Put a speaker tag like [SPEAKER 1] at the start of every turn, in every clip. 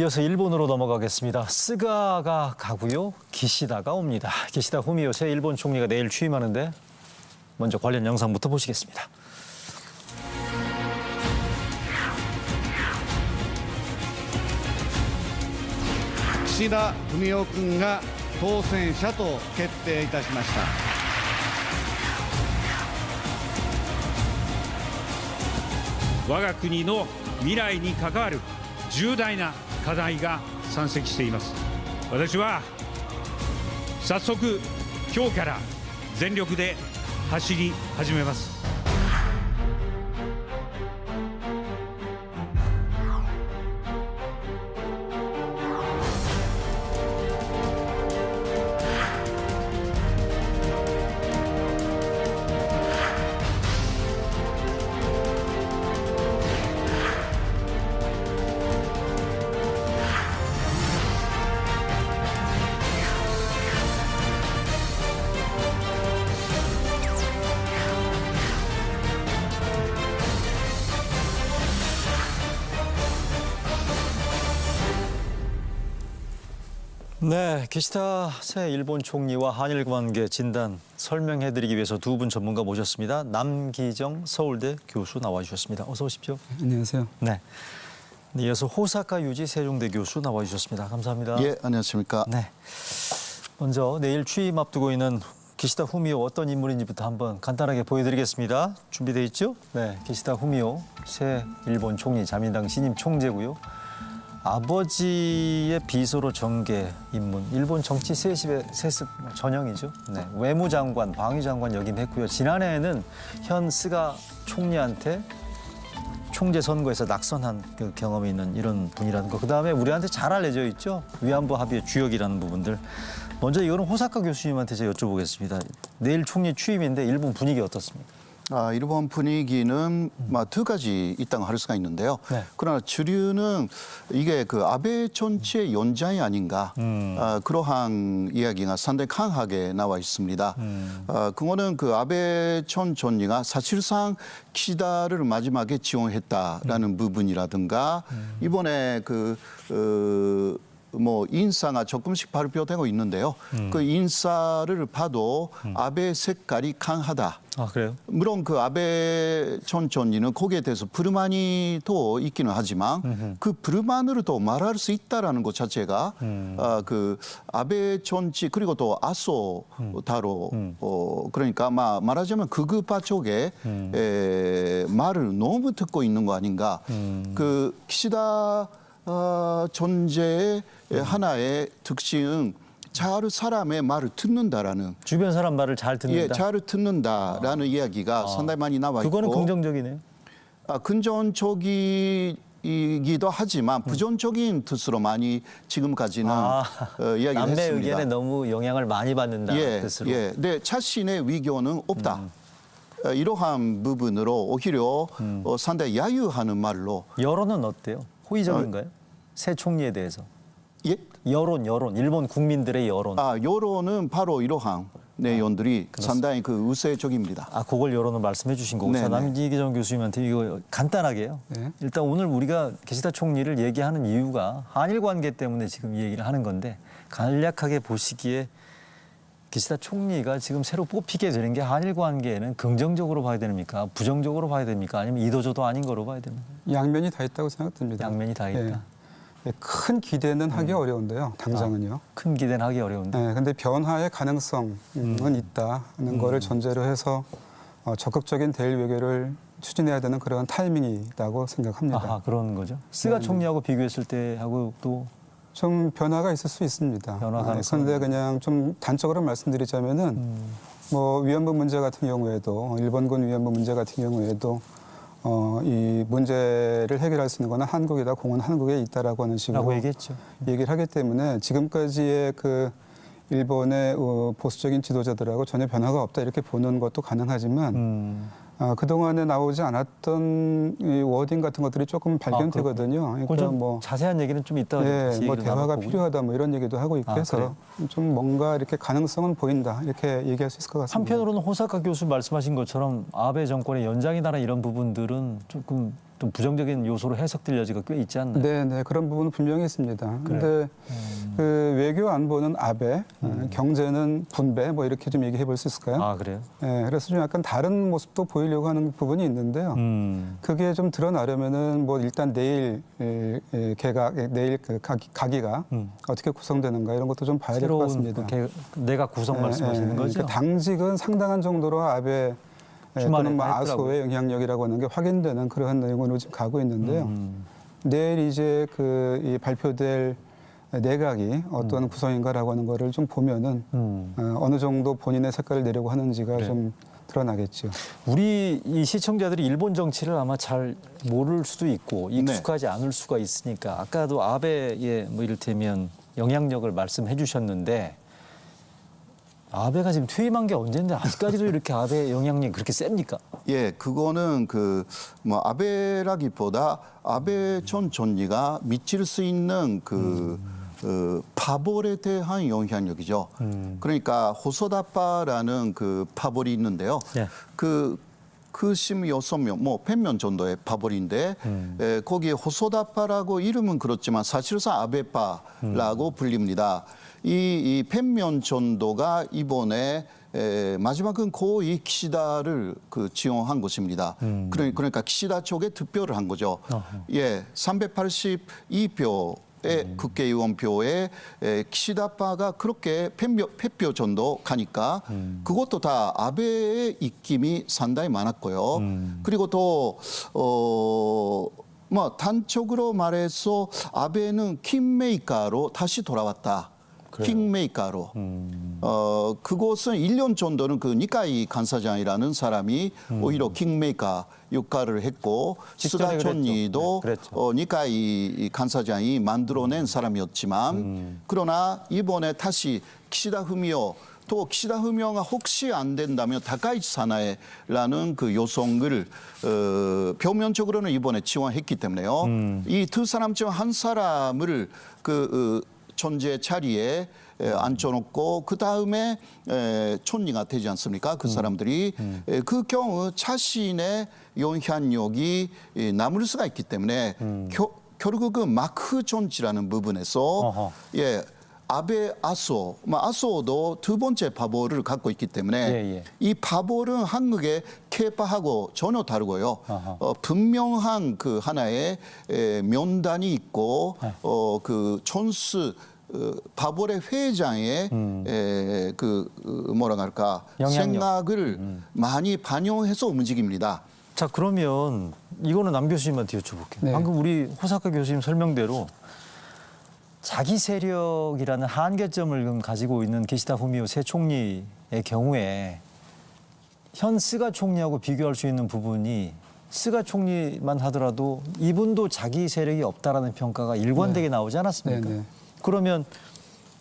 [SPEAKER 1] 이어서 일본으로 넘어가겠습니다. 스가가 가고요. 기시다가 옵니다. 기시다 후미오 새 일본 총리가 내일 취임하는데 먼저 관련 영상부터 보시겠습니다.
[SPEAKER 2] 岸田文雄君が当選者と決定いたしました。
[SPEAKER 3] 我が国の未来に関わる重大な課題が山積しています。私は早速今日から全力で走り始めます。
[SPEAKER 1] 네, 기시다 새 일본 총리와 한일 관계 진단 설명해드리기 위해서 두 분 전문가 모셨습니다. 남기정 서울대 교수 나와주셨습니다. 어서 오십시오.
[SPEAKER 4] 안녕하세요.
[SPEAKER 1] 네. 이어서 호사카 유지 세종대 교수 나와주셨습니다. 감사합니다.
[SPEAKER 5] 예, 안녕하십니까.
[SPEAKER 1] 네. 먼저 내일 취임 앞두고 있는 기시다 후미오 어떤 인물인지부터 한번 간단하게 보여드리겠습니다. 준비돼 있죠? 네, 기시다 후미오 새 일본 총리 자민당 신임 총재고요. 아버지의 비서로 전개 입문, 일본 정치 세습의 세습 전형이죠. 네, 외무장관, 방위장관 역임했고요. 지난해에는 현 스가 총리한테 총재 선거에서 낙선한 그 경험이 있는 이런 분이라는 거. 그다음에 우리한테 잘 알려져 있죠. 위안부 합의의 주역이라는 부분들. 먼저 이거는 호사카 교수님한테 제가 여쭤보겠습니다. 내일 총리 취임인데 일본 분위기 어떻습니까?
[SPEAKER 5] 일본 분위기는 두 가지 있다고 할 수가 있는데요.
[SPEAKER 1] 네.
[SPEAKER 5] 그러나 주류는 이게 그 아베 정치의 연장이 아닌가 그러한 이야기가 상당히 강하게 나와 있습니다. 그거는 그 아베 전 총리가 사실상 기시다를 마지막에 지원했다라는 부분이라든가 이번에 인사가 조금씩 발표되고 있는데요. 그 인사를 봐도 아베 색깔이 강하다.
[SPEAKER 1] 아, 그래요?
[SPEAKER 5] 물론 그 아베 전 총리는 거기에 대해서 불만이 또 있기는 하지만 그 불만으로도 말할 수 있다라는 것 자체가 그 아베 정치 그리고 또 아소 다로 그러니까 말하자면 극우파 쪽에 말을 너무 듣고 있는 거 아닌가. 그 기시다 존재의 하나의 특징은 잘 사람의 말을 듣는다라는
[SPEAKER 1] 주변 사람 말을 잘 듣는다.
[SPEAKER 5] 예, 잘 듣는다라는 이야기가 상당히 많이 나와 있고
[SPEAKER 1] 그거는 긍정적이네요.
[SPEAKER 5] 긍정적이기도 하지만 부정적인 뜻으로 많이 지금까지는 이야기를
[SPEAKER 1] 남의
[SPEAKER 5] 했습니다.
[SPEAKER 1] 의견에 너무 영향을 많이 받는다 뜻으로.
[SPEAKER 5] 예, 네, 자신의 위교는 없다. 이러한 부분으로 오히려 상당히 야유하는 말로.
[SPEAKER 1] 여론은 어때요? 호의적인가요? 새 총리에 대해서.
[SPEAKER 5] 예?
[SPEAKER 1] 여론, 일본 국민들의 여론.
[SPEAKER 5] 여론은 바로 이러한 내용들이 상당히 그 우세적입니다.
[SPEAKER 1] 그걸 여론을 말씀해 주신 거고. 자, 남기정 교수님한테 이거 간단하게요.
[SPEAKER 4] 네.
[SPEAKER 1] 일단 오늘 우리가 기시다 총리를 얘기하는 이유가 한일 관계 때문에 지금 이 얘기를 하는 건데 간략하게 보시기에 기시다 총리가 지금 새로 뽑히게 되는 게 한일 관계에는 긍정적으로 봐야 됩니까? 부정적으로 봐야 됩니까? 아니면 이도저도 아닌 거로 봐야 됩니까?
[SPEAKER 4] 양면이 다 있다고 생각됩니다.
[SPEAKER 1] 양면이 다 있다.
[SPEAKER 4] 네, 큰 기대는 하기 어려운데요. 당장은요.
[SPEAKER 1] 큰 기대는 하기 어려운데.
[SPEAKER 4] 네, 근데 변화의 가능성은 있다는 거를 전제로 해서 적극적인 대일 외교를 추진해야 되는 그런 타이밍이라고 생각합니다.
[SPEAKER 1] 그런 거죠. 스가 총리하고 비교했을 때하고 또
[SPEAKER 4] 좀 변화가 있을 수 있습니다.
[SPEAKER 1] 변화 가능성.
[SPEAKER 4] 그런데 그냥 좀 단적으로 말씀드리자면은 위안부 문제 같은 경우에도 일본군 위안부 문제 같은 경우에도 이 문제를 해결할 수 있는 거는 한국이다, 공은 한국에 있다라고 하는 식으로
[SPEAKER 1] 얘기했죠.
[SPEAKER 4] 얘기를 하기 때문에 지금까지의 그 일본의 보수적인 지도자들하고 전혀 변화가 없다 이렇게 보는 것도 가능하지만 그동안에 나오지 않았던 이 워딩 같은 것들이 조금 발견되거든요.
[SPEAKER 1] 그러니까 자세한 얘기는 좀 이따가
[SPEAKER 4] 대화가 필요하다 이런 얘기도 하고 있고 해서 좀 뭔가 이렇게 가능성은 보인다 이렇게 얘기할 수 있을 것 같습니다.
[SPEAKER 1] 한편으로는 호사카 교수 말씀하신 것처럼 아베 정권의 연장이다라 이런 부분들은 조금 좀 부정적인 요소로 해석될 여지가 꽤 있지 않나요?
[SPEAKER 4] 네, 네, 그런 부분은 분명히 있습니다. 그런데 그 외교 안보는 아베, 경제는 분배, 뭐 이렇게 좀 얘기해 볼 수 있을까요?
[SPEAKER 1] 아, 그래요?
[SPEAKER 4] 네, 그래서 좀 약간 다른 모습도 보이려고 하는 부분이 있는데요. 그게 좀 드러나려면은 뭐 일단 내일 내일 그 가기가 어떻게 구성되는가 이런 것도 좀 봐야 될 것
[SPEAKER 1] 새로운
[SPEAKER 4] 같습니다.
[SPEAKER 1] 내각 구성 말씀하시는 거죠?
[SPEAKER 4] 그러니까 당직은 상당한 정도로 아베
[SPEAKER 1] 주말에
[SPEAKER 4] 또는 뭐
[SPEAKER 1] 다 했더라고요.
[SPEAKER 4] 아소의 영향력이라고 하는 게 확인되는 그러한 내용으로 지금 가고 있는데요. 내일 이제 이 발표될 내각이 어떤 구성인가라고 하는 거를 좀 보면은 어느 정도 본인의 색깔을 내려고 하는지가 좀 드러나겠죠.
[SPEAKER 1] 우리 이 시청자들이 일본 정치를 아마 잘 모를 수도 있고 익숙하지 않을 수가 있으니까 아까도 아베의 뭐 이를테면 영향력을 말씀해 주셨는데 아베가 지금 퇴임한 게 언젠데 아직까지도 이렇게 아베 영향력이 그렇게 셉니까?
[SPEAKER 5] 예, 그거는 뭐 아베라기보다 아베 전 총리가 미칠 수 있는 파벌에 대한 영향력이죠. 그러니까 호소다파라는 그 파벌이 있는데요.
[SPEAKER 1] 예.
[SPEAKER 5] 그 16명, 뭐 100명 정도의 파벌인데 거기에 호소다파라고 이름은 그렇지만 사실상 아베파라고 불립니다. 이 100명 정도가 이번에 마지막은 고이 키시다를 지원한 것입니다. 그러니까 키시다 쪽에 득표를 한 거죠. 예, 382표. 국회의원표에 키시다파가 그렇게 100표 정도 가니까 그것도 다 아베의 입김이 상당히 많았고요. 그리고 또 뭐 단적으로 말해서 아베는 킹메이커로 다시 돌아왔다. 킹메이커로. 그곳은 1년 정도는 그 니카이 간사장이라는 사람이 오히려 킹메이커 역할을 했고 스가 총리도 니카이 간사장이 만들어낸 사람이었지만 그러나 이번에 다시 키시다 후미오 또 키시다 후미오가 혹시 안 된다면 다카이치 사나에라는 그 요성을 표면적으로는 이번에 지원했기 때문에요. 이 두 사람 중 한 사람을 존재 자리에 앉혀놓고 그 다음에 총리가 되지 않습니까? 그 사람들이 그 경우 자신의 영향력이 남을 수가 있기 때문에 결국은 마크 존치라는 부분에서 아베 아소도 두 번째 파벌을 갖고 있기 때문에 이 파벌은 한국의 케파하고 전혀 다르고요. 분명한 그 하나의 명단이 있고 그 촌스 파벌의 회장의 뭐라 할까 생각을 많이 반영해서 움직입니다.
[SPEAKER 1] 자, 그러면 이거는 남 교수님한테 여쭤볼게요.
[SPEAKER 4] 네.
[SPEAKER 1] 방금 우리 호사카 교수님 설명대로 자기 세력이라는 한계점을 가지고 있는 기시다 후미오 새 총리의 경우에 현 스가 총리하고 비교할 수 있는 부분이 스가 총리만 하더라도 이분도 자기 세력이 없다라는 평가가 일관되게 나오지 않았습니까?
[SPEAKER 4] 네, 네.
[SPEAKER 1] 그러면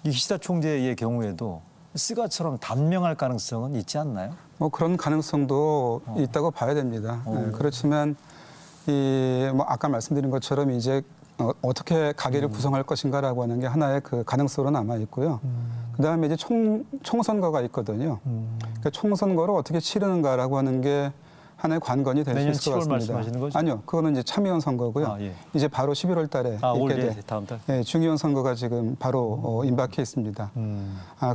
[SPEAKER 1] 이 기시다 총재의 경우에도 스가처럼 단명할 가능성은 있지 않나요?
[SPEAKER 4] 뭐 그런 가능성도 있다고 봐야 됩니다. 네, 그렇지만 뭐 아까 말씀드린 것처럼 이제 어떻게 가계를 구성할 것인가라고 하는 게 하나의 그 가능성으로 남아 있고요. 그다음에 이제 총선거가 있거든요. 그러니까 총선거를 어떻게 치르는가라고 하는 게 하나의 관건이 될 수
[SPEAKER 1] 내년
[SPEAKER 4] 있을 것
[SPEAKER 1] 7월
[SPEAKER 4] 같습니다.
[SPEAKER 1] 말씀하시는 거죠?
[SPEAKER 4] 아니요, 그거는 이제 참의원 선거고요. 이제 바로 11월 달에 있게 돼.
[SPEAKER 1] 다음 달.
[SPEAKER 4] 네, 중의원 선거가 지금 바로 임박해 있습니다.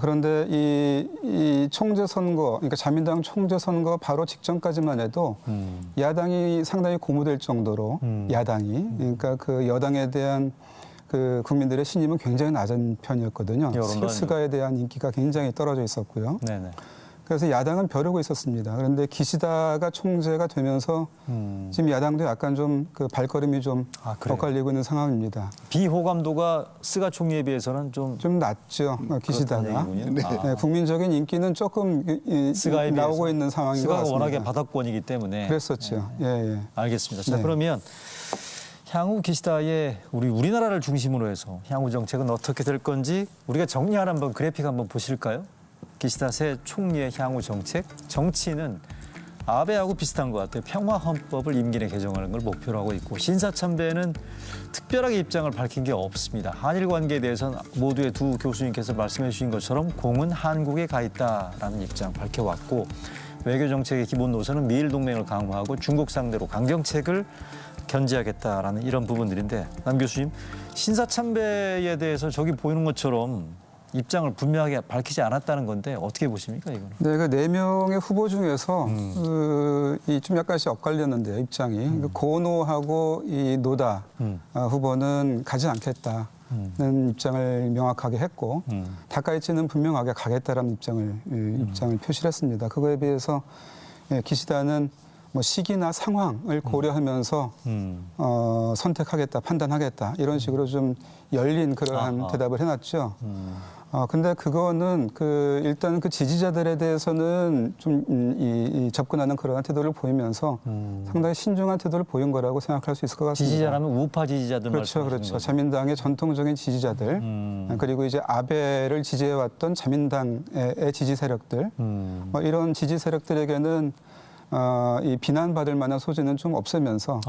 [SPEAKER 4] 그런데 이 총재 선거, 그러니까 자민당 총재 선거 바로 직전까지만 해도 야당이 상당히 고무될 정도로 야당이 그러니까 그 여당에 대한 그 국민들의 신임은 굉장히 낮은 편이었거든요. 스가에 대한 인기가 굉장히 떨어져 있었고요.
[SPEAKER 1] 네네.
[SPEAKER 4] 그래서 야당은 벼르고 있었습니다. 그런데 기시다가 총재가 되면서 지금 야당도 약간 좀 그 발걸음이 좀 엇갈리고 있는 상황입니다.
[SPEAKER 1] 비호감도가 스가 총리에 비해서는 좀
[SPEAKER 4] 낮죠. 기시다가.
[SPEAKER 1] 네.
[SPEAKER 4] 국민적인 인기는 조금
[SPEAKER 1] 스가에
[SPEAKER 4] 나오고
[SPEAKER 1] 비해서.
[SPEAKER 4] 있는 상황인 것
[SPEAKER 1] 스가가
[SPEAKER 4] 같습니다.
[SPEAKER 1] 워낙에 바닥권이기 때문에.
[SPEAKER 4] 그랬었죠. 예.
[SPEAKER 1] 알겠습니다. 자,
[SPEAKER 4] 네.
[SPEAKER 1] 그러면 향후 기시다의 우리나라를 중심으로 해서 향후 정책은 어떻게 될 건지 우리가 정리하는 한번 그래픽 한번 보실까요? 기시다 새 총리의 향후 정책, 정치는 아베하고 비슷한 것 같아요. 평화헌법을 임기 내 개정하는 걸 목표로 하고 있고 신사참배는 특별하게 입장을 밝힌 게 없습니다. 한일 관계에 대해서는 모두의 두 교수님께서 말씀해 주신 것처럼 공은 한국에 가 있다라는 입장 밝혀왔고 외교 정책의 기본 노선은 미일 동맹을 강화하고 중국 상대로 강정책을 견제하겠다라는 이런 부분들인데 남 교수님 신사참배에 대해서 저기 보이는 것처럼 입장을 분명하게 밝히지 않았다는 건데 어떻게 보십니까 이거는?
[SPEAKER 4] 네, 그 4명의 후보 중에서 이 좀 약간씩 엇갈렸는데요, 입장이. 그 고노하고 이 노다 후보는 가지 않겠다는 입장을 명확하게 했고 다카이치는 분명하게 가겠다라는 입장을 표시를 했습니다. 그거에 비해서 기시다는 뭐 시기나 상황을 고려하면서 선택하겠다, 판단하겠다 이런 식으로 좀 열린 그러한 대답을 해놨죠. 근데 그거는 일단 그 지지자들에 대해서는 좀 이 접근하는 그러한 태도를 보이면서 상당히 신중한 태도를 보인 거라고 생각할 수 있을 것 같습니다.
[SPEAKER 1] 지지자라면 우파 지지자들
[SPEAKER 4] 그렇죠,
[SPEAKER 1] 말씀하시는
[SPEAKER 4] 그렇죠.
[SPEAKER 1] 거죠?
[SPEAKER 4] 자민당의 전통적인 지지자들 그리고 이제 아베를 지지해왔던 자민당의 지지 세력들 뭐 이런 지지 세력들에게는 이 비난받을 만한 소지는 좀 없으면서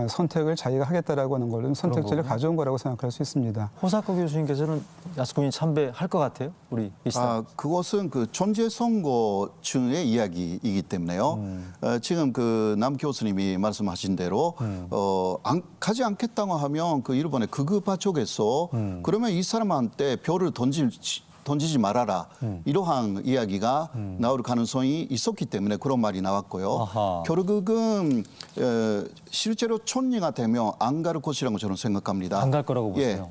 [SPEAKER 4] 선택을 자기가 하겠다라고 하는 걸로 선택지를 가져온 거라고 생각할 수 있습니다.
[SPEAKER 1] 호사카 교수님께서는 야스쿠니 참배할 것 같아요? 우리 기시다.
[SPEAKER 5] 그것은 그 존재 선거층의 이야기이기 때문에요. 지금 그 남 교수님이 말씀하신 대로 가지 않겠다고 하면 그 일본의 극우파 쪽에서 그러면 이 사람한테 표를 던지지 말아라. 이러한 이야기가 나올 가능성이 있었기 때문에 그런 말이 나왔고요. 결국은 실제로 촌리가 되면 안 갈 것이라고 저는 생각합니다.
[SPEAKER 1] 안 갈 거라고 보세요?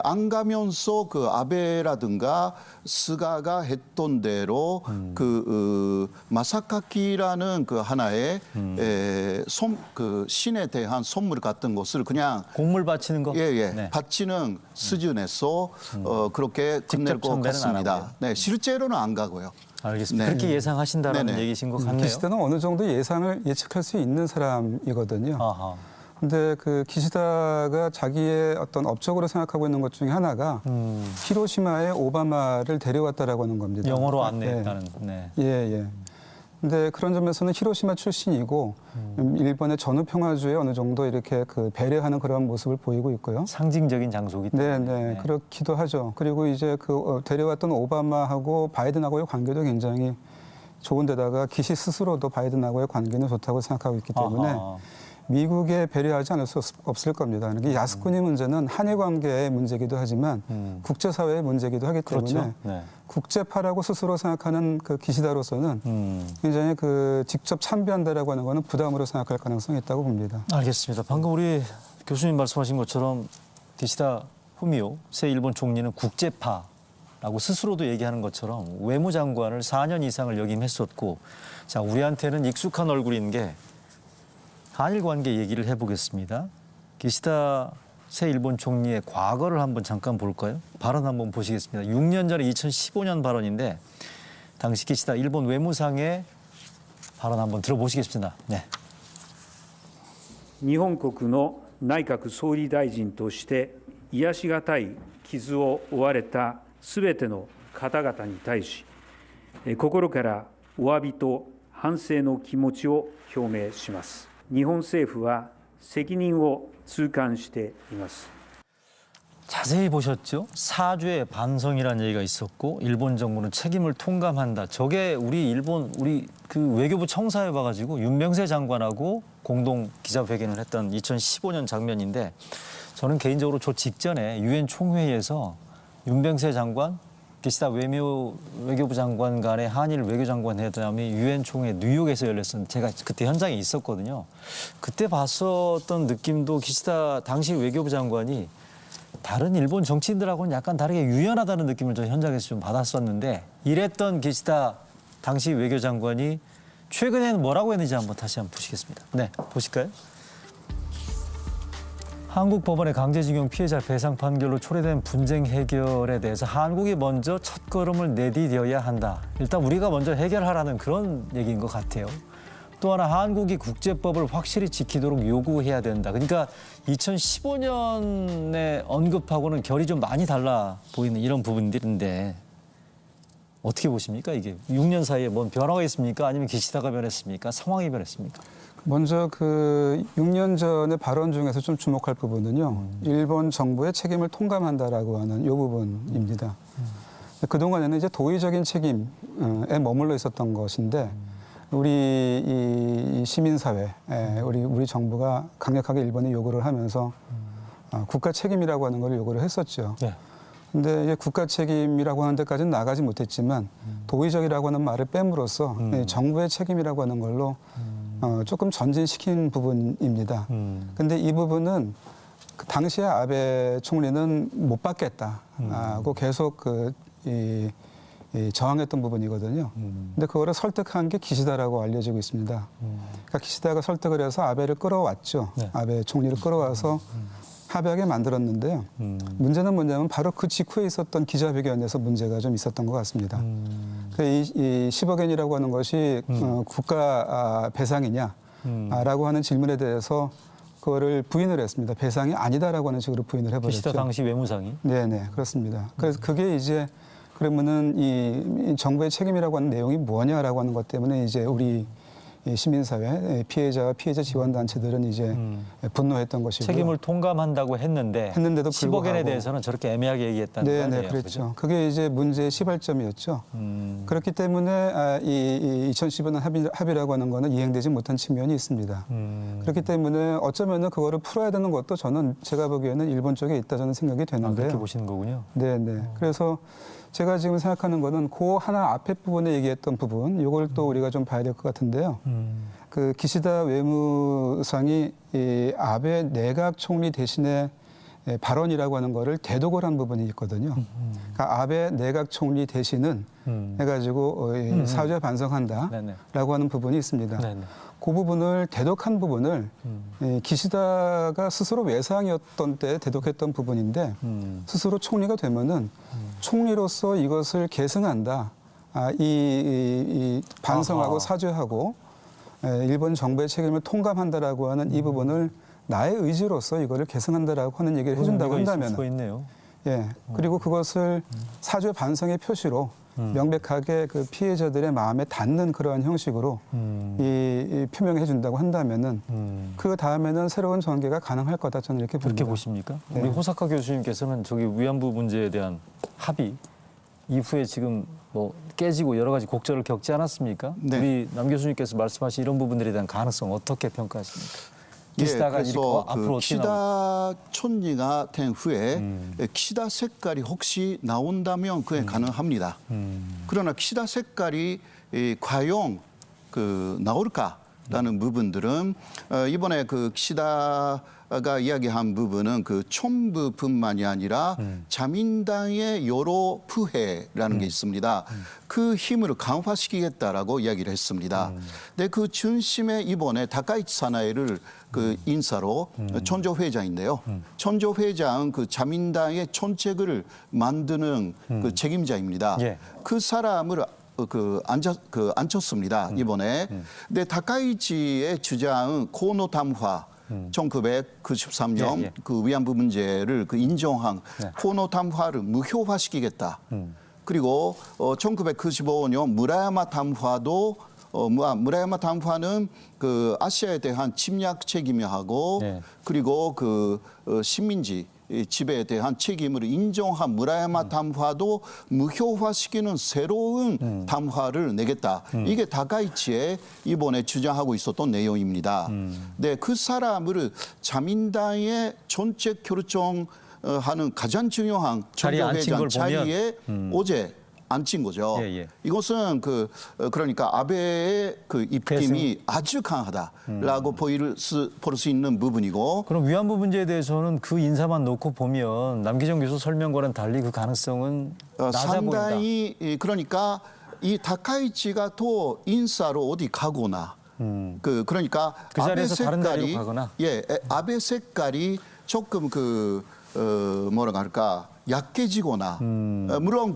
[SPEAKER 5] 안 가면서 그 아베라든가 스가가 했던 대로 그 마사카키라는 그 하나의 그 신에 대한 선물 같은 것을 그냥
[SPEAKER 1] 공물 바치는 거? 네.
[SPEAKER 5] 바치는 수준에서 그렇게 끝낼 것 같습니다. 네, 실제로는 안 가고요.
[SPEAKER 1] 알겠습니다.
[SPEAKER 5] 네.
[SPEAKER 1] 그렇게 예상하신다는
[SPEAKER 5] 네네.
[SPEAKER 1] 얘기신 것 같네요.
[SPEAKER 4] 기시다는 어느 정도 예상을 예측할 수 있는 사람이거든요. 근데 그 기시다가 자기의 어떤 업적으로 생각하고 있는 것 중에 하나가 히로시마에 오바마를 데려왔다라고 하는 겁니다.
[SPEAKER 1] 영어로 안내했다는. 네.
[SPEAKER 4] 예. 근데 그런 점에서는 히로시마 출신이고 일본의 전후평화주에 어느 정도 이렇게 그 배려하는 그런 모습을 보이고 있고요.
[SPEAKER 1] 상징적인 장소이기 때문에.
[SPEAKER 4] 네. 그렇기도 하죠. 그리고 이제 그 데려왔던 오바마하고 바이든하고의 관계도 굉장히 좋은데다가 기시 스스로도 바이든하고의 관계는 좋다고 생각하고 있기 때문에 미국에 배려하지 않을 수 없을 겁니다. 그러니까 야스쿠니 문제는 한일 관계의 문제이기도 하지만 국제사회의 문제이기도 하기 때문에
[SPEAKER 1] 그렇죠. 네.
[SPEAKER 4] 국제파라고 스스로 생각하는 그 기시다로서는 굉장히 그 직접 참배한다라고 하는 것은 부담으로 생각할 가능성이 있다고 봅니다.
[SPEAKER 1] 알겠습니다. 방금 우리 교수님 말씀하신 것처럼 기시다 후미오 새 일본 총리는 국제파라고 스스로도 얘기하는 것처럼 외무장관을 4년 이상을 역임했었고, 자, 우리한테는 익숙한 얼굴인 게 한일 관계 얘기를 해보겠습니다. 기시다 새 일본 총리의 과거를 한번 잠깐 볼까요? 발언 한번 보시겠습니다. 6년 전에 2015년 발언인데 당시 기시다 일본 외무상의 발언 한번 들어보시겠습니다. 네.
[SPEAKER 3] 日本国の内閣総理大臣として癒しがたい傷を負われたすべての方々に対し、心からお詫びと反省の気持ちを表明します。日本政府は責任を痛感しています。
[SPEAKER 1] 자세히 보셨죠? 사죄 반성이라는 얘기가 있었고 일본 정부는 책임을 통감한다. 저게 우리 그 외교부 청사에 와가지고 윤병세 장관하고 공동 기자회견을 했던 2015년 장면인데 저는 개인적으로 저 직전에 유엔 총회에서 윤병세 장관, 기시다 외교부 장관 간의 한일 외교장관 회담이 유엔 총회 뉴욕에서 열렸었는데 제가 그때 현장에 있었거든요. 그때 봤었던 느낌도 기시다 당시 외교부 장관이 다른 일본 정치인들하고는 약간 다르게 유연하다는 느낌을 저 현장에서 좀 받았었는데 이랬던 기시다 당시 외교장관이 최근에는 뭐라고 했는지 다시 한번 보시겠습니다. 네, 보실까요? 한국 법원의 강제징용 피해자 배상 판결로 초래된 분쟁 해결에 대해서 한국이 먼저 첫걸음을 내디뎌야 한다. 일단 우리가 먼저 해결하라는 그런 얘기인 것 같아요. 또 하나 한국이 국제법을 확실히 지키도록 요구해야 된다. 그러니까 2015년에 언급하고는 결이 좀 많이 달라 보이는 이런 부분들인데 어떻게 보십니까? 이게 6년 사이에 뭔 변화가 있습니까? 아니면 기시다가 변했습니까? 상황이 변했습니까?
[SPEAKER 4] 먼저 그 6년 전의 발언 중에서 좀 주목할 부분은요. 일본 정부의 책임을 통감한다라고 하는 이 부분입니다. 그동안에는 이제 도의적인 책임에 머물러 있었던 것인데 우리 이 시민사회, 우리 정부가 강력하게 일본에 요구를 하면서 국가 책임이라고 하는 걸 요구를 했었죠.
[SPEAKER 1] 예.
[SPEAKER 4] 근데 이제 국가 책임이라고 하는 데까지는 나가지 못했지만 도의적이라고 하는 말을 뺨으로써 정부의 책임이라고 하는 걸로 조금 전진시킨 부분입니다. 근데 이 부분은 그 당시에 아베 총리는 못 받겠다고 계속 이 저항했던 부분이거든요. 근데 그거를 설득한 게 기시다라고 알려지고 있습니다. 그러니까 기시다가 설득을 해서 아베를 끌어왔죠.
[SPEAKER 1] 네. 아베
[SPEAKER 4] 아베 총리를 끌어와서 합의하게 만들었는데요. 문제는 뭐냐면 바로 그 직후에 있었던 기자회견에서 문제가 좀 있었던 것 같습니다. 이 10억 엔이라고 하는 것이 국가 배상이냐라고 하는 질문에 대해서 그거를 부인을 했습니다. 배상이 아니다라고 하는 식으로 부인을 해버렸죠.
[SPEAKER 1] 기시다 당시 외무상이.
[SPEAKER 4] 네네, 그렇습니다. 그래서 그게 이제 그러면은 이 정부의 책임이라고 하는 내용이 뭐냐라고 하는 것 때문에 이제 우리 시민사회 피해자와 피해자 지원단체들은 이제 분노했던 것이고요.
[SPEAKER 1] 책임을 통감한다고 했는데도 10억 엔에 대해서는 저렇게 애매하게 얘기했다는 거 아니에요?
[SPEAKER 4] 네, 그렇죠. 그게 이제 문제의 시발점이었죠. 그렇기 때문에 이 2015년 합의라고 하는 거는 이행되지 못한 측면이 있습니다. 그렇기 때문에 어쩌면은 그거를 풀어야 되는 것도 저는 제가 보기에는 일본 쪽에 있다 저는 생각이 되는데요.
[SPEAKER 1] 그렇게 보시는 거군요.
[SPEAKER 4] 네. 그래서 제가 지금 생각하는 거는 그 하나 앞에 부분에 얘기했던 부분, 이걸 또 우리가 좀 봐야 될 것 같은데요. 그 기시다 외무상이 이 아베 내각 총리 대신에 발언이라고 하는 거를 대독을 한 부분이 있거든요. 그러니까 아베 내각 총리 대신은 해가지고 사죄 반성한다라고 하는 부분이 있습니다.
[SPEAKER 1] 네네.
[SPEAKER 4] 그 부분을 대독한 부분을 기시다가 스스로 외상이었던 때 대독했던 부분인데 스스로 총리가 되면은 총리로서 이것을 계승한다. 이 반성하고
[SPEAKER 1] 아하.
[SPEAKER 4] 사죄하고 일본 정부의 책임을 통감한다라고 하는 이 부분을 나의 의지로서 이거를 계승한다라고 하는 얘기를 해준다고 한다면,
[SPEAKER 1] 있네요.
[SPEAKER 4] 예, 그리고 그것을 사죄 반성의 표시로 명백하게 그 피해자들의 마음에 닿는 그러한 형식으로 이 표명해 준다고 한다면은 그 다음에는 새로운 전개가 가능할 거다 저는 이렇게 봅니다.
[SPEAKER 1] 그렇게 보십니까?
[SPEAKER 4] 네.
[SPEAKER 1] 우리 호사카 교수님께서는 저기 위안부 문제에 대한 합의 이후에 지금 뭐 깨지고 여러 가지 곡절을 겪지 않았습니까?
[SPEAKER 5] 네.
[SPEAKER 1] 우리 남 교수님께서 말씀하신 이런 부분들에 대한 가능성 어떻게 평가하십니까? 기시다가 이렇게
[SPEAKER 5] 그래서
[SPEAKER 1] 앞으로 어떻게
[SPEAKER 5] 기시다 총리가 된 후에 기시다 색깔이 혹시 나온다면 그게 가능합니다. 그러나 기시다 색깔이 과연 나올까라는 부분들은 이번에 그 기시다가 이야기한 부분은 그 총부뿐만이 아니라 자민당의 여러 부회라는 게 있습니다. 그 힘을 강화시키겠다라고 이야기를 했습니다. 근데 그 중심에 이번에 다카이치 사나이를 그 인사로 천조 회장인데요. 천조 회장은 그 자민당의 정책을 만드는 그 책임자입니다.
[SPEAKER 1] 예.
[SPEAKER 5] 그 사람을 앉혔습니다. 이번에. 근데 다카이치의 주장은 코노 담화 1993년
[SPEAKER 1] 예.
[SPEAKER 5] 그 위안부 문제를 그 인정한 코노 담화를 무효화시키겠다. 그리고 1995년 무라야마 담화도 무라야마 담화는 그 아시아에 대한 침략 책임하고
[SPEAKER 1] 네.
[SPEAKER 5] 그리고 그 식민지 지배에 대한 책임을 인정한 무라야마 담화도 무효화시키는 새로운 담화를 내겠다. 이게 다카이치의 이번에 주장하고 있었던 내용입니다. 네, 그 사람을 자민당의 정책 결정하는 가장 중요한
[SPEAKER 1] 자리에 앉힌 걸
[SPEAKER 5] 자리에 어제 앉힌 거죠.
[SPEAKER 1] 예.
[SPEAKER 5] 이것은 그러니까 아베의 그 입김이 아주 강하다라고 볼 수 있는 부분이고.
[SPEAKER 1] 그럼 위안부 문제에 대해서는 그 인사만 놓고 보면 남기정 교수 설명과는 달리 그 가능성은 낮아 보인다.
[SPEAKER 5] 상당히 그러니까 이 다카이치가 또 인사로 어디 가거나 그러니까
[SPEAKER 1] 그 자리에서 다른 자리로 가거나.
[SPEAKER 5] 아베 색깔이 조금 뭐라고 할까 약해지거나 물론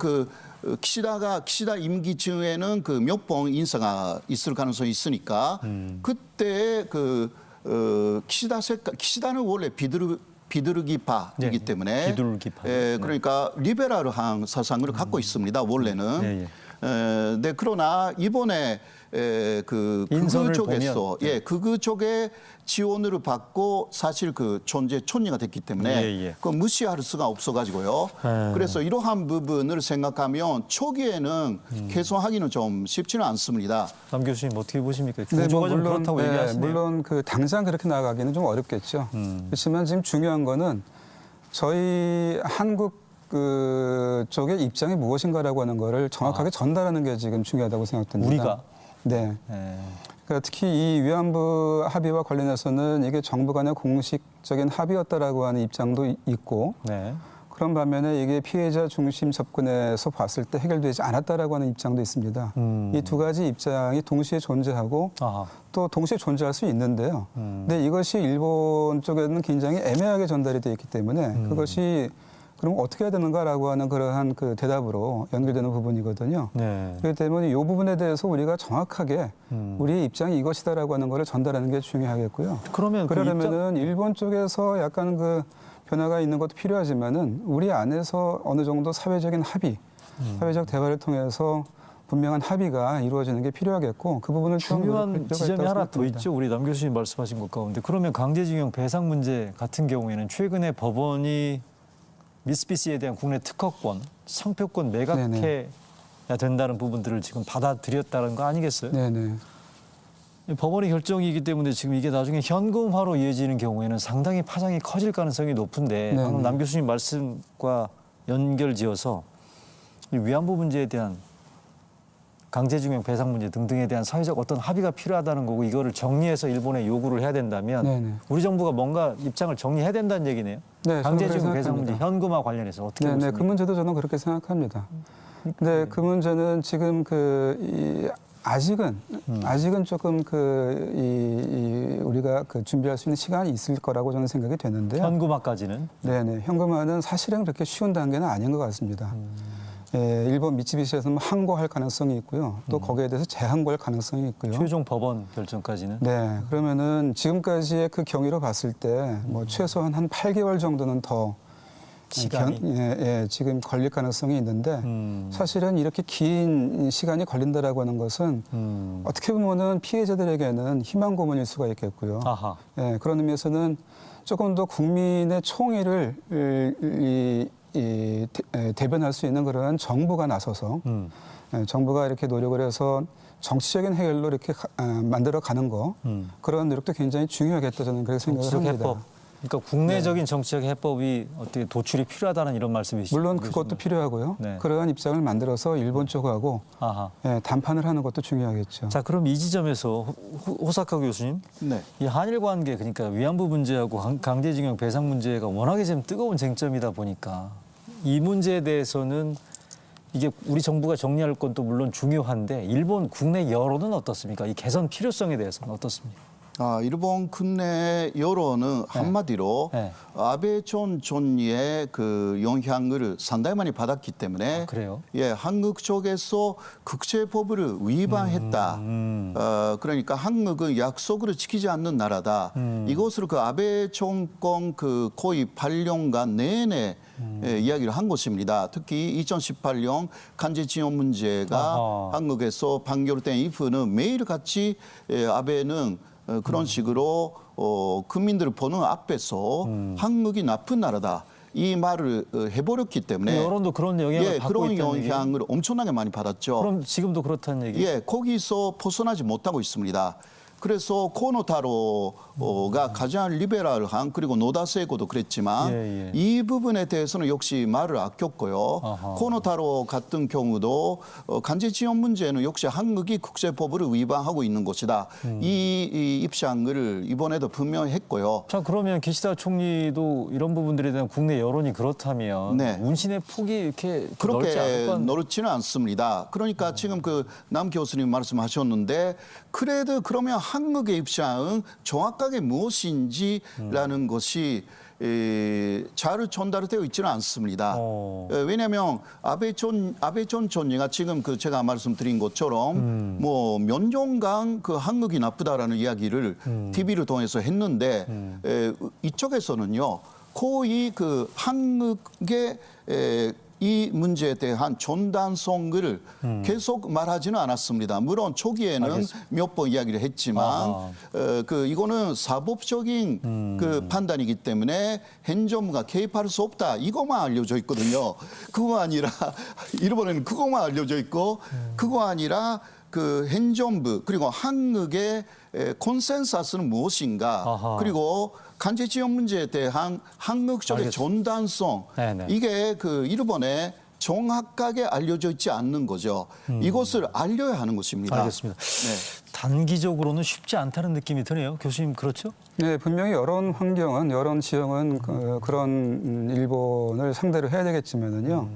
[SPEAKER 5] 기시다 임기 중에는 몇 번 인사가 있을 가능성이 있으니까 그때 기시다는 원래 비둘기파이기 때문에
[SPEAKER 1] 비둘기파.
[SPEAKER 5] 그러니까 리베럴한 사상을 갖고 있습니다. 원래는. 네, 그러나 이번에 그
[SPEAKER 1] 인선을
[SPEAKER 5] 극우 쪽에서
[SPEAKER 1] 보면,
[SPEAKER 5] 예, 극우 쪽에 지원을 받고 사실 그 존재 촌리가 됐기 때문에
[SPEAKER 1] 예.
[SPEAKER 5] 그 무시할 수가 없어가지고요. 그래서 이러한 부분을 생각하면 초기에는 개선하기는 좀 쉽지는 않습니다.
[SPEAKER 1] 남 교수님 어떻게 보십니까?
[SPEAKER 4] 네,
[SPEAKER 1] 구조가 좀 그렇다고 얘기하시네요.
[SPEAKER 4] 물론 그 당장 그렇게 나가기는 좀 어렵겠죠. 그렇지만 지금 중요한 거는 저희 한국 그 쪽의 입장이 무엇인가라고 하는 거를 정확하게 전달하는 게 지금 중요하다고 생각됩니다.
[SPEAKER 1] 우리가?
[SPEAKER 4] 네.
[SPEAKER 1] 예.
[SPEAKER 4] 그러니까 특히 이 위안부 합의와 관련해서는 이게 정부 간의 공식적인 합의였다라고 하는 입장도 있고
[SPEAKER 1] 네.
[SPEAKER 4] 그런 반면에 이게 피해자 중심 접근에서 봤을 때 해결되지 않았다라고 하는 입장도 있습니다. 이 두 가지 입장이 동시에 존재하고
[SPEAKER 1] 아하.
[SPEAKER 4] 또 동시에 존재할 수 있는데요. 근데 이것이 일본 쪽에는 굉장히 애매하게 전달이 되어 있기 때문에 그것이 그럼 어떻게 해야 되는가라고 하는 그러한 그 대답으로 연결되는 부분이거든요.
[SPEAKER 1] 네.
[SPEAKER 4] 그렇기 때문에 이 부분에 대해서 우리가 정확하게 우리의 입장이 이것이다라고 하는 것을 전달하는 게 중요하겠고요.
[SPEAKER 1] 그러면 그
[SPEAKER 4] 그러려면은 일본 쪽에서 약간 그 변화가 있는 것도 필요하지만은 우리 안에서 어느 정도 사회적인 합의, 사회적 대화를 통해서 분명한 합의가 이루어지는 게 필요하겠고 그 부분을 좀 노력할
[SPEAKER 1] 중요한
[SPEAKER 4] 필요가
[SPEAKER 1] 지점이
[SPEAKER 4] 있다고
[SPEAKER 1] 하나 더
[SPEAKER 4] 생각합니다.
[SPEAKER 1] 있죠. 우리 남 교수님 말씀하신 것 가운데. 그러면 강제징용 배상 문제 같은 경우에는 최근에 법원이 미쓰비시에 대한 국내 특허권, 상표권 매각해야 된다는 부분들을 지금 받아들였다는 거 아니겠어요?
[SPEAKER 4] 네네.
[SPEAKER 1] 법원의 결정이기 때문에 지금 이게 나중에 현금화로 이어지는 경우에는 상당히 파장이 커질 가능성이 높은데
[SPEAKER 4] 네네.
[SPEAKER 1] 방금 남 교수님 말씀과 연결지어서 이 위안부 문제에 대한 강제징용 배상 문제 등등에 대한 사회적 어떤 합의가 필요하다는 거고 이거를 정리해서 일본에 요구를 해야 된다면
[SPEAKER 4] 네네.
[SPEAKER 1] 우리 정부가 뭔가 입장을 정리해야 된다는 얘기네요.
[SPEAKER 4] 네, 저는
[SPEAKER 1] 강제징용
[SPEAKER 4] 그렇게
[SPEAKER 1] 배상 문제
[SPEAKER 4] 생각합니다.
[SPEAKER 1] 현금화 관련해서 어떻게
[SPEAKER 4] 네네.
[SPEAKER 1] 보십니까?
[SPEAKER 4] 그 문제도 저는 그렇게 생각합니다. 근데 그 문제는 지금 아직은 조금 우리가 그 준비할 수 있는 시간이 있을 거라고 저는 생각이 되는데요.
[SPEAKER 1] 현금화까지는
[SPEAKER 4] 네네. 현금화는 사실은 그렇게 쉬운 단계는 아닌 것 같습니다. 예, 일본 미쓰비시에서는 항고할 가능성이 있고요. 또 거기에 대해서 재항고할 가능성이 있고요.
[SPEAKER 1] 최종 법원 결정까지는
[SPEAKER 4] 네, 그러면은 지금까지의 그 경위로 봤을 때 뭐 최소한 한 8개월 정도는 더
[SPEAKER 1] 시간이?
[SPEAKER 4] 지금 걸릴 가능성이 있는데 사실은 이렇게 긴 시간이 걸린다라고 하는 것은 어떻게 보면은 피해자들에게는 희망 고문일 수가 있겠고요.
[SPEAKER 1] 아하.
[SPEAKER 4] 예, 그런 의미에서는 조금 더 국민의 총의를 대변할 수 있는 그런 정부가 나서서 정부가 이렇게 노력을 해서 정치적인 해결로 이렇게 만들어 가는 거 그런 노력도 굉장히 중요하겠다 저는 그렇게 생각을
[SPEAKER 1] 정치적
[SPEAKER 4] 합니다.
[SPEAKER 1] 해법. 그러니까 국내적인 정치적 해법이 어떻게 도출이 필요하다는 이런 말씀이시죠?
[SPEAKER 4] 물론 그것도 필요하고요.
[SPEAKER 1] 네.
[SPEAKER 4] 그러한 입장을 만들어서 일본 쪽하고
[SPEAKER 1] 아하.
[SPEAKER 4] 담판을 하는 것도 중요하겠죠.
[SPEAKER 1] 자, 그럼 이 지점에서 호사카 교수님,
[SPEAKER 5] 네.
[SPEAKER 1] 이 한일 관계 그러니까 위안부 문제하고 강제징용 배상 문제가 워낙에 지금 뜨거운 쟁점이다 보니까 이 문제에 대해서는 이게 우리 정부가 정리할 것도 물론 중요한데 일본 국내 여론은 어떻습니까? 이 개선 필요성에 대해서는 어떻습니까?
[SPEAKER 5] 일본 국내 여론은 한마디로
[SPEAKER 1] 네.
[SPEAKER 5] 아베 전 총리의 그 영향을 상당히 많이 받았기 때문에
[SPEAKER 1] 그래요?
[SPEAKER 5] 예, 한국 쪽에서 국제법을 위반했다. 그러니까 한국은 약속을 지키지 않는 나라다. 이것을 그 아베 정권 그 거의 8년간 내내 이야기를 한 것입니다. 특히 2018년 강제징용 문제가
[SPEAKER 1] 아하.
[SPEAKER 5] 한국에서 판결된 이후는 매일같이 아베는 그런 식으로 국민들을 보는 앞에서 한국이 나쁜 나라다. 이 말을 해버렸기 때문에
[SPEAKER 1] 여론도 그런 영향을 받고
[SPEAKER 5] 그런
[SPEAKER 1] 있다는 얘기예요?
[SPEAKER 5] 영향을 엄청나게 많이 받았죠.
[SPEAKER 1] 그럼 지금도 그렇다는 얘기?
[SPEAKER 5] 예, 거기서 벗어나지 못하고 있습니다. 그래서 코노타로가 가장 리베럴한 그리고 노다 세이코도 그랬지만 이 부분에 대해서는 역시 말을 아꼈고요.
[SPEAKER 1] 아하.
[SPEAKER 5] 코노타로 같은 경우도 강제징용 문제는 역시 한국이 국제법을 위반하고 있는 것이다. 이 입장을 이번에도 분명히 했고요.
[SPEAKER 1] 자, 그러면 기시다 총리도 이런 부분들에 대한 국내 여론이 그렇다면
[SPEAKER 5] 네.
[SPEAKER 1] 운신의 폭이 이렇게 넓지 않을
[SPEAKER 5] 그렇게
[SPEAKER 1] 건
[SPEAKER 5] 넓지는 않습니다. 그러니까 지금 그 남 교수님 말씀하셨는데 그래도 그러면 한국의 입장은 정확하게 무엇인지라는 것이 잘 전달되어 있지는 않습니다. 왜냐하면 아베 전 총리가 지금 그 제가 말씀드린 것처럼 뭐 몇 년간 그 한국이 나쁘다라는 이야기를 TV를 통해서 했는데 이쪽에서는요 거의 그 한국의 이 문제에 대한 전단성을 계속 말하지는 않았습니다. 물론 초기에는 몇 번 이야기를 했지만 이거는 사법적인 그 판단이기 때문에 행정부가 개입할 수 없다. 이것만 알려져 있거든요. 그거 아니라 일본에는 그것만 알려져 있고 그거 아니라 그 행정부 그리고 한국의 콘센서스는 무엇인가
[SPEAKER 1] 아하.
[SPEAKER 5] 그리고 간제 지역 문제에 대한 한국 쪽의
[SPEAKER 1] 알겠습니다.
[SPEAKER 5] 전단성
[SPEAKER 1] 네네.
[SPEAKER 5] 이게 그 일본에 정확하게 알려져 있지 않는 거죠. 이것을 알려야 하는 것입니다.
[SPEAKER 1] 알겠습니다.
[SPEAKER 5] 네.
[SPEAKER 1] 단기적으로는 쉽지 않다는 느낌이 드네요. 교수님 그렇죠?
[SPEAKER 4] 네, 분명히 여론 환경은 여론 지형은 그런 일본을 상대로 해야 되겠지만은요.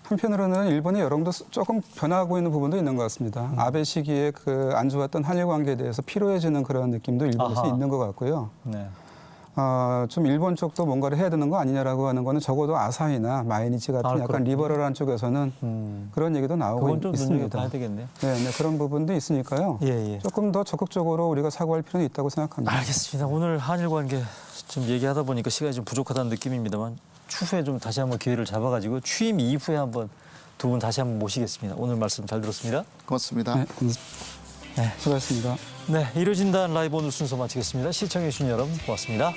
[SPEAKER 4] 한편으로는 일본의 여론도 조금 변화하고 있는 부분도 있는 것 같습니다. 아베 시기에 그 안 좋았던 한일 관계에 대해서 피로해지는 그런 느낌도 일본에서
[SPEAKER 1] 아하.
[SPEAKER 4] 있는 것 같고요.
[SPEAKER 1] 네.
[SPEAKER 4] 좀 일본 쪽도 뭔가를 해야 되는 거 아니냐라고 하는 거는 적어도 아사히나 마이니치 같은 약간
[SPEAKER 1] 그렇군요.
[SPEAKER 4] 리버럴한 쪽에서는 그런 얘기도 나오고
[SPEAKER 1] 그건 좀
[SPEAKER 4] 있습니다.
[SPEAKER 1] 눈여겨봐야 되겠네요.
[SPEAKER 4] 네, 네, 그런 부분도 있으니까요.
[SPEAKER 1] 예, 예.
[SPEAKER 4] 조금 더 적극적으로 우리가 사고할 필요는 있다고 생각합니다.
[SPEAKER 1] 알겠습니다. 오늘 한일 관계 좀 얘기하다 보니까 시간이 좀 부족하다는 느낌입니다만 추후에 좀 다시 한번 기회를 잡아가지고 취임 이후에 한번 두 분 다시 한번 모시겠습니다. 오늘 말씀 잘 들었습니다.
[SPEAKER 5] 고맙습니다.
[SPEAKER 4] 네, 수고하셨습니다.
[SPEAKER 1] 네, 이루어진다는 라이브 오늘 순서 마치겠습니다. 시청해주신 여러분 고맙습니다.